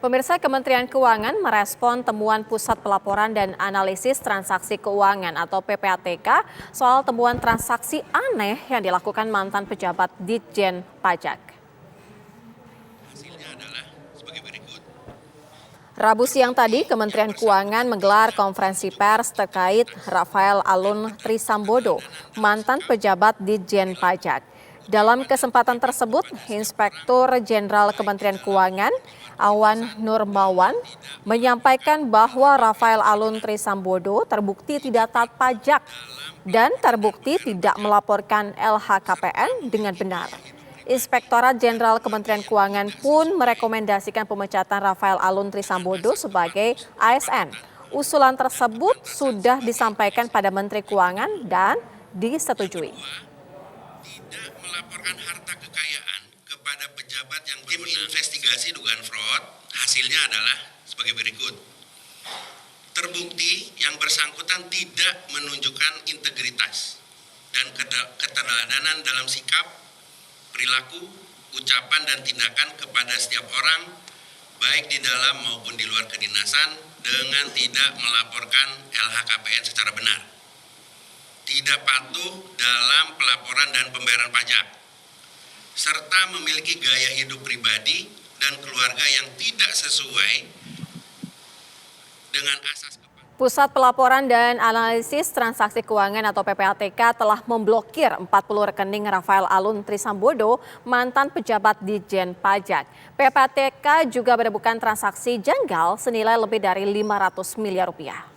Pemirsa, Kementerian Keuangan merespon temuan Pusat Pelaporan dan Analisis Transaksi Keuangan atau PPATK soal temuan transaksi aneh yang dilakukan mantan pejabat Ditjen Pajak. Hasilnya adalah sebagai berikut. Rabu siang tadi, Kementerian Keuangan menggelar konferensi pers terkait Rafael Alun Trisambodo, mantan pejabat Ditjen Pajak. Dalam kesempatan tersebut, Inspektur Jenderal Kementerian Keuangan Awan Nurmawan menyampaikan bahwa Rafael Alun Trisambodo terbukti tidak taat pajak dan terbukti tidak melaporkan LHKPN dengan benar. Inspektorat Jenderal Kementerian Keuangan pun merekomendasikan pemecatan Rafael Alun Trisambodo sebagai ASN. Usulan tersebut sudah disampaikan pada Menteri Keuangan dan disetujui. Tidak melaporkan harta kekayaan kepada pejabat yang tim investigasi dugaan fraud, hasilnya adalah sebagai berikut. Terbukti yang bersangkutan tidak menunjukkan integritas dan keteladanan dalam sikap, perilaku, ucapan dan tindakan kepada setiap orang, baik di dalam maupun di luar kedinasan, dengan tidak melaporkan LHKPN secara benar. Tidak patuh dalam pelaporan dan pembayaran pajak, serta memiliki gaya hidup pribadi dan keluarga yang tidak sesuai dengan asas kepatuhan. Pusat Pelaporan dan Analisis Transaksi Keuangan atau PPATK telah memblokir 40 rekening Rafael Alun Trisambodo, mantan pejabat Ditjen Pajak. PPATK juga menemukan transaksi janggal senilai lebih dari 500 miliar rupiah.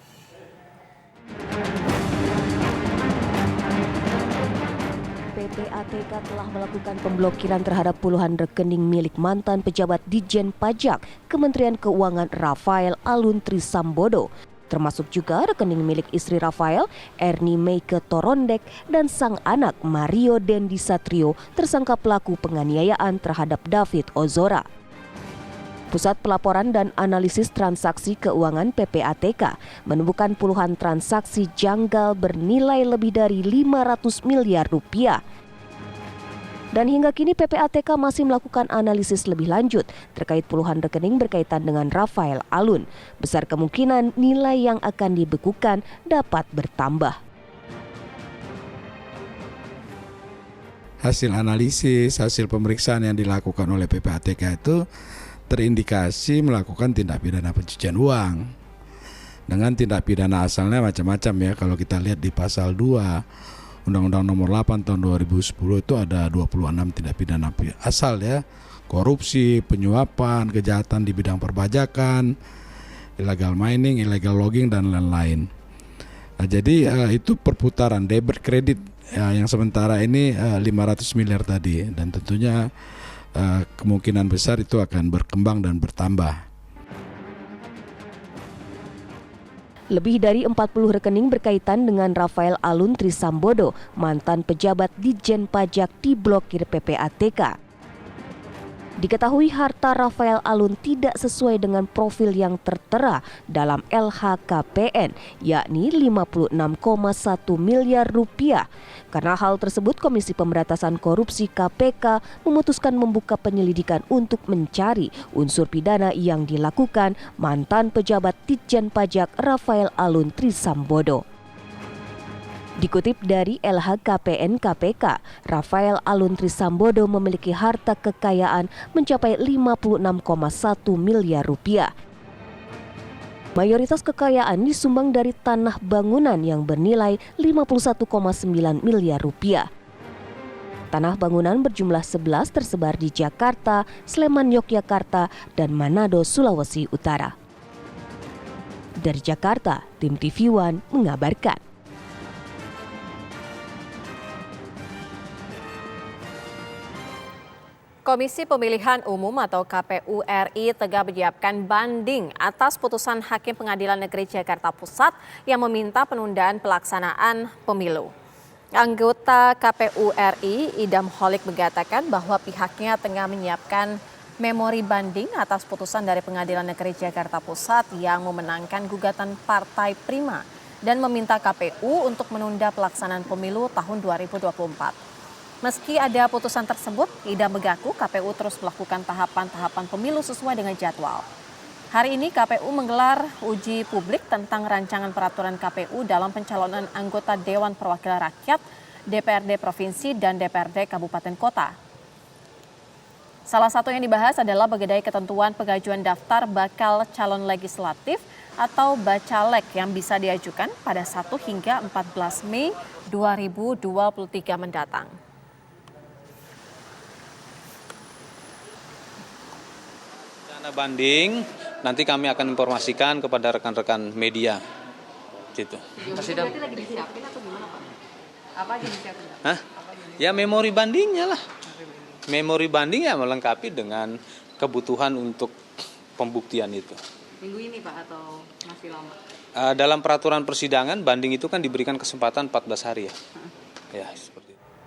PPATK telah melakukan pemblokiran terhadap puluhan rekening milik mantan pejabat Ditjen Pajak Kementerian Keuangan Rafael Alun Trisambodo, termasuk juga rekening milik istri Rafael, Ernie Meike Torondek, dan sang anak Mario Dendi Satrio, tersangka pelaku penganiayaan terhadap David Ozora. Pusat Pelaporan dan Analisis Transaksi Keuangan PPATK menemukan puluhan transaksi janggal bernilai lebih dari 500 miliar rupiah. Dan hingga kini PPATK masih melakukan analisis lebih lanjut terkait puluhan rekening berkaitan dengan Rafael Alun. Besar kemungkinan nilai yang akan dibekukan dapat bertambah. Hasil analisis, hasil pemeriksaan yang dilakukan oleh PPATK itu terindikasi melakukan tindak pidana pencucian uang. Dengan tindak pidana asalnya macam-macam ya. Kalau kita lihat di pasal 2 Undang-Undang Nomor 8 tahun 2010 itu ada 26 tindak pidana asal ya. Korupsi, penyuapan, kejahatan di bidang perpajakan, illegal mining, illegal logging dan lain-lain. Nah, jadi itu perputaran debit kredit ya, yang sementara ini 500 miliar tadi, dan tentunya kemungkinan besar itu akan berkembang dan bertambah. Lebih dari 40 rekening berkaitan dengan Rafael Alun Trisambodo, mantan pejabat Ditjen Pajak, diblokir PPATK. Diketahui harta Rafael Alun tidak sesuai dengan profil yang tertera dalam LHKPN, yakni 56,1 miliar rupiah. Karena hal tersebut, Komisi Pemberantasan Korupsi KPK memutuskan membuka penyelidikan untuk mencari unsur pidana yang dilakukan mantan pejabat Ditjen Pajak Rafael Alun Trisambodo. Dikutip dari LHKPN KPK, Rafael Alun Trisambodo memiliki harta kekayaan mencapai 56,1 miliar rupiah. Mayoritas kekayaan disumbang dari tanah bangunan yang bernilai 51,9 miliar rupiah. Tanah bangunan berjumlah 11 tersebar di Jakarta, Sleman, Yogyakarta, dan Manado, Sulawesi Utara. Dari Jakarta, tim TV One mengabarkan. Komisi Pemilihan Umum atau KPU RI tengah menyiapkan banding atas putusan Hakim Pengadilan Negeri Jakarta Pusat yang meminta penundaan pelaksanaan pemilu. Anggota KPU RI Idam Holik mengatakan bahwa pihaknya tengah menyiapkan memori banding atas putusan dari Pengadilan Negeri Jakarta Pusat yang memenangkan gugatan Partai Prima dan meminta KPU untuk menunda pelaksanaan pemilu tahun 2024. Meski ada putusan tersebut, Idam mengaku KPU terus melakukan tahapan-tahapan pemilu sesuai dengan jadwal. Hari ini KPU menggelar uji publik tentang rancangan peraturan KPU dalam pencalonan anggota Dewan Perwakilan Rakyat, DPRD Provinsi, dan DPRD Kabupaten Kota. Salah satu yang dibahas adalah mengenai ketentuan pengajuan daftar bakal calon legislatif atau bacalek yang bisa diajukan pada 1 hingga 14 Mei 2023 mendatang. Rencana banding nanti kami akan informasikan kepada rekan-rekan media. Gitu. Berarti lagi disiapin atau gimana Pak? Apa aja disiapin? Hah? Ya memori bandingnya lah. Memori banding ya melengkapi dengan kebutuhan untuk pembuktian itu. Minggu ini Pak atau masih lama? Dalam peraturan persidangan banding itu kan diberikan kesempatan 14 hari ya. Ya.